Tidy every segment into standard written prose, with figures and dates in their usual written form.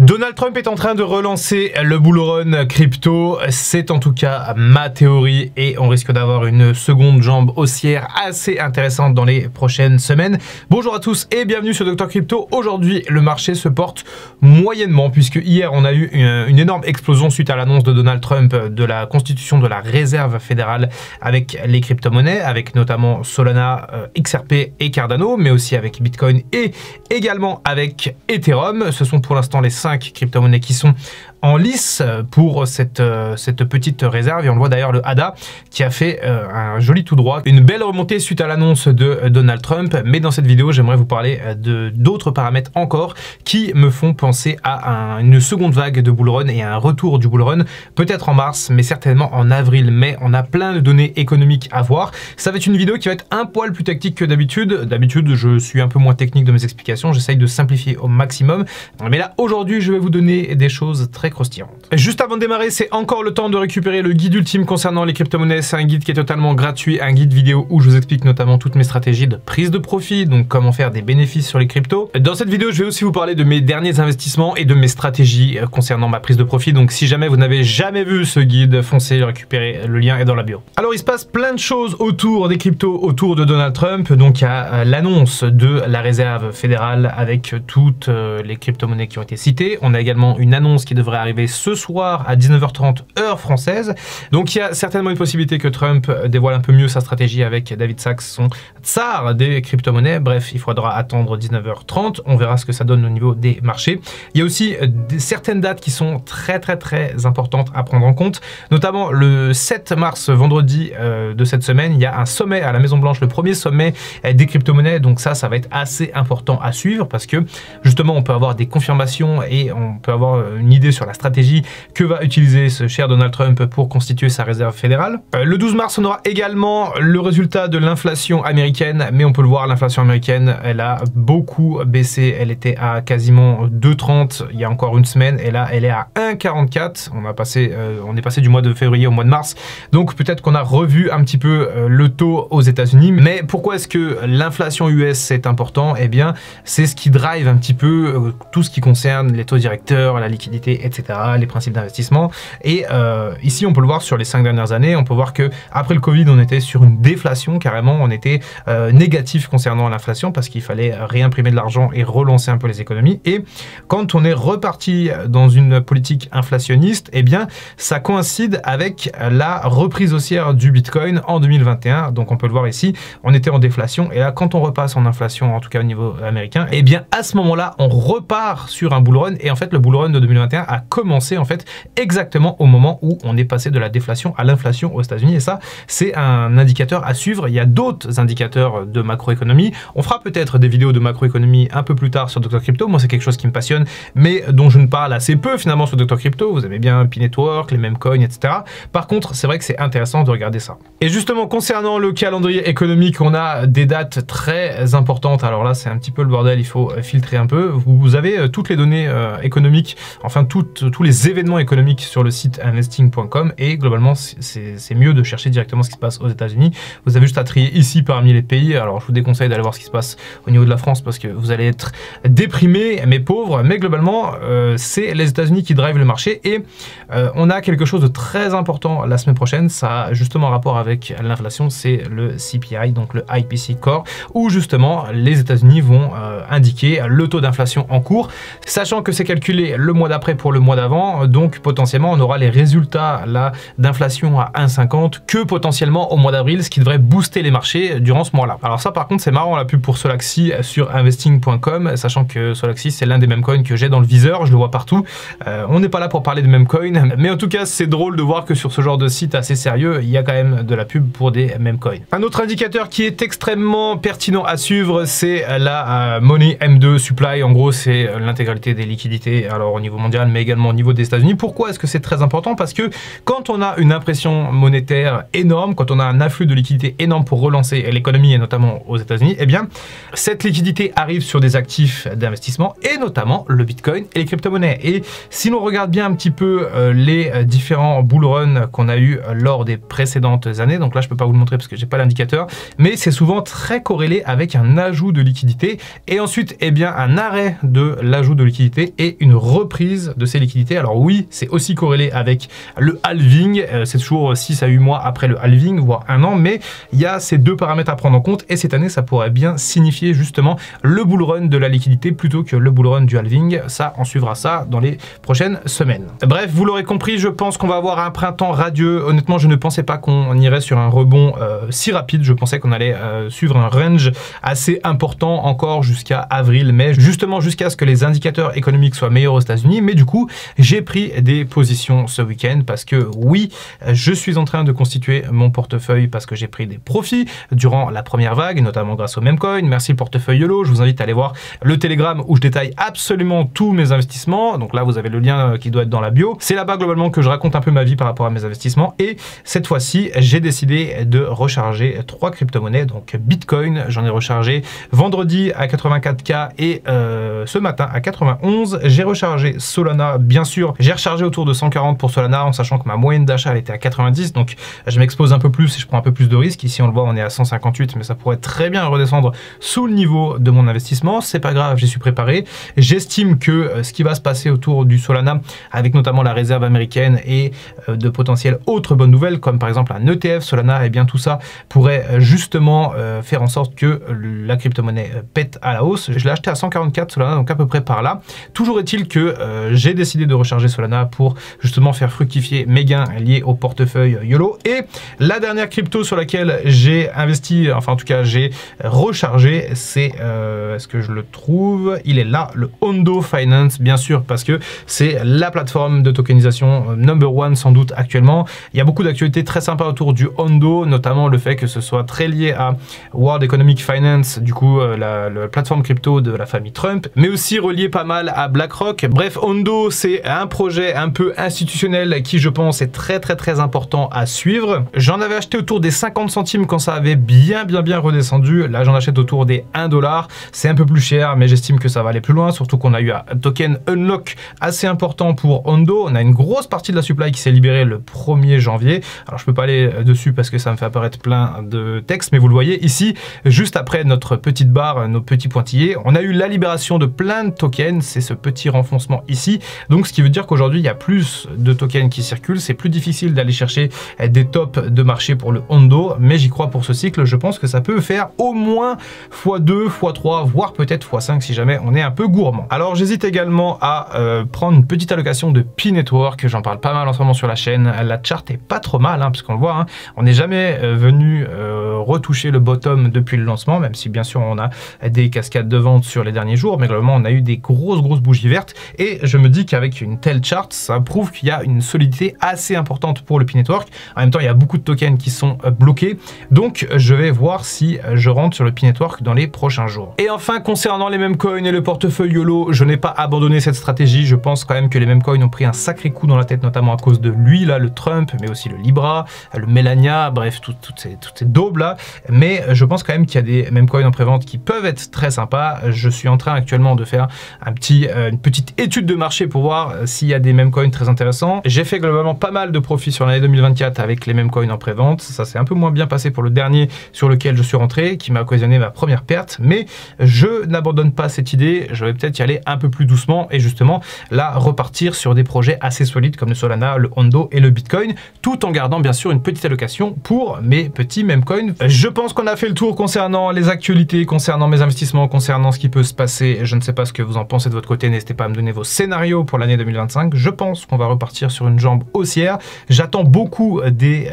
Donald Trump est en train de relancer le bull run crypto, c'est en tout cas ma théorie et on risque d'avoir une seconde jambe haussière assez intéressante dans les prochaines semaines. Bonjour à tous et bienvenue sur Dr Crypto. Aujourd'hui le marché se porte moyennement puisque hier on a eu une énorme explosion suite à l'annonce de Donald Trump de la constitution de la réserve fédérale avec les crypto-monnaies, avec notamment Solana, XRP et Cardano, mais aussi avec Bitcoin et également avec Ethereum. Ce sont pour l'instant les 5 crypto-monnaies qui sont en lice pour cette petite réserve, et on le voit d'ailleurs le ADA qui a fait un joli tout droit, une belle remontée suite à l'annonce de Donald Trump. Mais dans cette vidéo j'aimerais vous parler d'autres paramètres encore qui me font penser à une seconde vague de bull run et à un retour du bull run, peut-être en mars mais certainement en avril. Mais on a plein de données économiques à voir. Ça va être une vidéo qui va être un poil plus tactique que d'habitude. D'habitude je suis un peu moins technique de mes explications, j'essaye de simplifier au maximum, mais là aujourd'hui je vais vous donner des choses très croustillantes. Juste avant de démarrer, c'est encore le temps de récupérer le guide ultime concernant les crypto-monnaies. C'est un guide qui est totalement gratuit, un guide vidéo où je vous explique notamment toutes mes stratégies de prise de profit, donc comment faire des bénéfices sur les cryptos. Dans cette vidéo, je vais aussi vous parler de mes derniers investissements et de mes stratégies concernant ma prise de profit. Donc si jamais vous n'avez jamais vu ce guide, foncez le récupérer, le lien est dans la bio. Alors il se passe plein de choses autour des cryptos, autour de Donald Trump. Donc il y a l'annonce de la réserve fédérale avec toutes les crypto-monnaies qui ont été citées. On a également une annonce qui devrait arriver ce soir à 19h30 heure française. Donc il y a certainement une possibilité que Trump dévoile un peu mieux sa stratégie avec David Sachs, son tsar des crypto-monnaies. Bref, il faudra attendre 19h30. On verra ce que ça donne au niveau des marchés. Il y a aussi certaines dates qui sont très importantes à prendre en compte. Notamment le 7 mars, vendredi de cette semaine, il y a un sommet à la Maison Blanche, le premier sommet des crypto-monnaies. Donc ça va être assez important à suivre parce que justement on peut avoir des confirmations et on peut avoir une idée sur la stratégie que va utiliser ce cher Donald Trump pour constituer sa réserve fédérale. Le 12 mars, on aura également le résultat de l'inflation américaine, mais on peut le voir, l'inflation américaine, elle a beaucoup baissé. Elle était à quasiment 2,30 il y a encore une semaine, et là, elle est à 1,44. On est passé du mois de février au mois de mars, donc peut-être qu'on a revu un petit peu le taux aux États-Unis. Mais pourquoi est-ce que l'inflation US est important? Eh bien, c'est ce qui drive un petit peu tout ce qui concerne les taux directeurs, la liquidité, etc., les principes d'investissement. Et ici on peut le voir sur les 5 dernières années, on peut voir que après le Covid on était sur une déflation, carrément on était négatif concernant l'inflation parce qu'il fallait réimprimer de l'argent et relancer un peu les économies. Et quand on est reparti dans une politique inflationniste, eh bien ça coïncide avec la reprise haussière du Bitcoin en 2021. Donc on peut le voir ici, on était en déflation, et là quand on repasse en inflation, en tout cas au niveau américain, eh bien à ce moment là on repart sur un bull run. Et en fait le bull run de 2021 a commencé en fait exactement au moment où on est passé de la déflation à l'inflation aux États-Unis, et ça c'est un indicateur à suivre. Il y a d'autres indicateurs de macroéconomie, on fera peut-être des vidéos de macroéconomie un peu plus tard sur Dr Crypto. Moi c'est quelque chose qui me passionne mais dont je ne parle assez peu finalement sur Dr Crypto. Vous aimez bien P-Network, les mêmes coins, etc. Par contre c'est vrai que c'est intéressant de regarder ça. Et justement concernant le calendrier économique, on a des dates très importantes. Alors là c'est un petit peu le bordel, il faut filtrer un peu. Vous avez toutes les données économiques, enfin tous les événements économiques sur le site investing.com, et globalement c'est mieux de chercher directement ce qui se passe aux États-Unis. Vous avez juste à trier ici parmi les pays. Alors je vous déconseille d'aller voir ce qui se passe au niveau de la France parce que vous allez être déprimés mais pauvres, mais globalement c'est les États-Unis qui drivent le marché. Et on a quelque chose de très important la semaine prochaine, ça a justement rapport avec l'inflation, c'est le CPI, donc le IPC Core, où justement les États-Unis vont indiquer le taux d'inflation en cours, sachant que c'est calculé le mois d'après pour le mois d'avant. Donc potentiellement on aura les résultats là d'inflation à 1,50 que potentiellement au mois d'avril, ce qui devrait booster les marchés durant ce mois-là. Alors ça par contre c'est marrant, la pub pour Solaxy sur investing.com, sachant que Solaxy c'est l'un des mêmes coins que j'ai dans le viseur, je le vois partout. On n'est pas là pour parler de meme coins, mais en tout cas c'est drôle de voir que sur ce genre de site assez sérieux, il y a quand même de la pub pour des meme coins. Un autre indicateur qui est extrêmement pertinent à suivre, c'est la Money M2 Supply. En gros c'est l'intégralité des liquidités, alors au niveau mondial mais également au niveau des États-Unis. Pourquoi est-ce que c'est très important? Parce que quand on a une impression monétaire énorme, quand on a un afflux de liquidité énorme pour relancer l'économie et notamment aux États-Unis, eh bien cette liquidité arrive sur des actifs d'investissement et notamment le Bitcoin et les crypto-monnaies. Et si l'on regarde bien un petit peu les différents bull runs qu'on a eu lors des précédentes années, donc là je peux pas vous le montrer parce que j'ai pas l'indicateur, mais c'est souvent très corrélé avec un ajout de liquidité et ensuite eh bien un arrêt de l'ajout de liquidité et une reprise de ces liquidités. Alors oui, c'est aussi corrélé avec le halving, c'est toujours 6 à 8 mois après le halving, voire un an, mais il y a ces deux paramètres à prendre en compte et cette année ça pourrait bien signifier justement le bull run de la liquidité plutôt que le bull run du halving. Ça, on suivra ça dans les prochaines semaines. Bref, vous l'aurez compris, je pense qu'on va avoir un printemps radieux. Honnêtement, je ne pensais pas qu'on irait sur un rebond si rapide. Je pensais qu'on allait suivre un range assez important encore jusqu'à avril-mai, justement jusqu'à ce que les indicateurs économiques soient meilleurs aux États-Unis. Mais du coup, j'ai pris des positions ce week-end parce que oui, je suis en train de constituer mon portefeuille parce que j'ai pris des profits durant la première vague, notamment grâce au Memecoin. Merci le portefeuille YOLO. Je vous invite à aller voir le Telegram où je détaille absolument tous mes investissements. Donc là, vous avez le lien qui doit être dans la bio. C'est là-bas globalement que je raconte un peu ma vie par rapport à mes investissements. Et cette fois-ci, j'ai décidé de recharger 3 crypto-monnaies. Donc Bitcoin, j'en ai rechargé vendredi à 84K et ce matin à 91. J'ai rechargé Solana, bien sûr. J'ai rechargé autour de 140 pour Solana en sachant que ma moyenne d'achat elle était à 90. Donc je m'expose un peu plus et je prends un peu plus de risques. Ici, on le voit, on est à 158, mais ça pourrait très bien redescendre sous le niveau de mon investissement. C'est pas grave, j'y suis préparé. J'estime que ce qui va se passer autour du Solana, avec notamment la réserve américaine et de potentielles autres bonnes nouvelles, comme par exemple un ETF Solana, et bien tout ça pourrait justement faire en sorte que la crypto-monnaie pète à la hausse. Je l'ai acheté à 144 Solana, donc à peu près par là. Toujours est-il que j'ai décidé de recharger Solana pour justement faire fructifier mes gains liés au portefeuille YOLO. Et la dernière crypto sur laquelle j'ai investi, enfin en tout cas j'ai rechargé, c'est, est-ce que je le trouve? Il est là, le Ondo Finance, bien sûr, parce que c'est la plateforme de tokenisation number one sans doute actuellement. Il y a beaucoup d'actualités très sympas autour du Ondo, notamment le fait que ce soit très lié à World Economic Finance, du coup la plateforme crypto de la famille Trump, mais aussi relié pas mal à BlackRock. Bref, Ondo, c'est un projet un peu institutionnel qui, je pense, est très important à suivre. J'en avais acheté autour des 50 centimes quand ça avait bien redescendu. Là, j'en achète autour des 1 $. C'est un peu plus cher, mais j'estime que ça va aller plus loin, surtout qu'on a eu un token unlock assez important pour Ondo. On a une grosse partie de la supply qui s'est libérée le 1er janvier. Alors, je peux pas aller dessus parce que ça me fait apparaître plein de textes, mais vous le voyez ici, juste après notre petite barre, nos petits pointillés, on a eu la libération de plein de tokens. C'est ce petit renfoncement ici. Donc, ce qui veut dire qu'aujourd'hui, il y a plus de tokens qui circulent. C'est plus difficile d'aller chercher des tops de marché pour le Ondo, mais j'y crois pour ce cycle. Je pense que ça peut faire au moins x2, x3, voire peut-être x5 si jamais on est un peu gourmand. Alors j'hésite également à prendre une petite allocation de P-Network, j'en parle pas mal en ce moment sur la chaîne. La chart est pas trop mal, hein, parce qu'on le voit, hein, on n'est jamais venu retoucher le bottom depuis le lancement, même si bien sûr on a des cascades de vente sur les derniers jours, mais globalement on a eu des grosses bougies vertes, et je me dis qu'avec une telle chart, ça prouve qu'il y a une solidité assez importante pour le P-Network. En même temps, il y a beaucoup de tokens qui sont bloqués, donc je vais voir si je rentre sur le P-Network dans les prochains jours. Et enfin, concernant les Memecoin et le portefeuille YOLO, je n'ai pas abandonné cette stratégie. Je pense quand même que les Memecoin ont pris un sacré coup dans la tête, notamment à cause de lui, là, le Trump, mais aussi le Libra, le Melania, bref, toutes ces daubes là. Mais je pense quand même qu'il y a des Memecoin en prévente qui peuvent être très sympas. Je suis en train actuellement de faire une petite étude de marché pour voir s'il y a des Memecoin très intéressants. J'ai fait globalement pas mal de profits sur l'année 2024 avec les Memecoin en prévente. Ça s'est un peu moins bien passé pour le dernier sur lequel je suis rentré, qui m'a occasionné ma première perte, mais je n'abandonne pas cette idée. Je vais peut-être y aller un peu plus doucement et justement là repartir sur des projets assez solides comme le Solana, le Ondo et le Bitcoin, tout en gardant bien sûr une petite allocation pour mes petits Memecoin. Je pense qu'on a fait le tour concernant les actualités, concernant mes investissements, concernant ce qui peut se passer. Je ne sais pas ce que vous en pensez de votre côté, n'hésitez pas à me donner vos scénarios pour l'année 2025. Je pense qu'on va repartir sur une jambe haussière. J'attends beaucoup des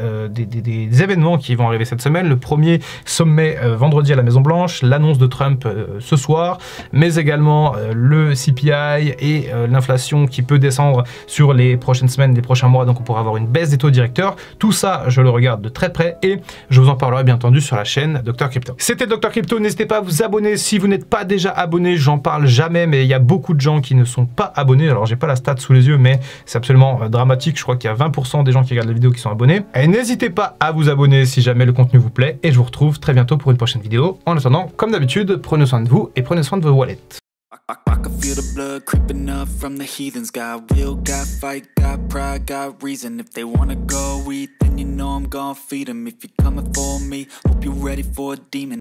événements qui vont arriver cette semaine. Le premier sommet vendredi à la Maison Blanche, l'annonce de Trump ce soir, mais également le CPI et l'inflation qui peut descendre sur les prochaines semaines, les prochains mois, donc on pourra avoir une baisse des taux directeurs. Tout ça, je le regarde de très près et je vous en parlerai bien entendu sur la chaîne Dr Crypto. C'était Dr Crypto, n'hésitez pas à vous abonner si vous n'êtes pas déjà abonné, j'en parle jamais, mais il y a beaucoup de gens qui ne sont pas abonnés, alors j'ai pas la stat sous sous les yeux, mais c'est absolument dramatique. Je crois qu'il y a 20% des gens qui regardent la vidéo qui sont abonnés. Et n'hésitez pas à vous abonner si jamais le contenu vous plaît. Et je vous retrouve très bientôt pour une prochaine vidéo. En attendant, comme d'habitude, prenez soin de vous et prenez soin de vos wallets. I can feel the blood creeping up from the heathens. Got will, got fight, got pride, got reason. If they wanna go eat, then you know I'm gon' feed them. If you're coming for me, hope you're ready for a demon.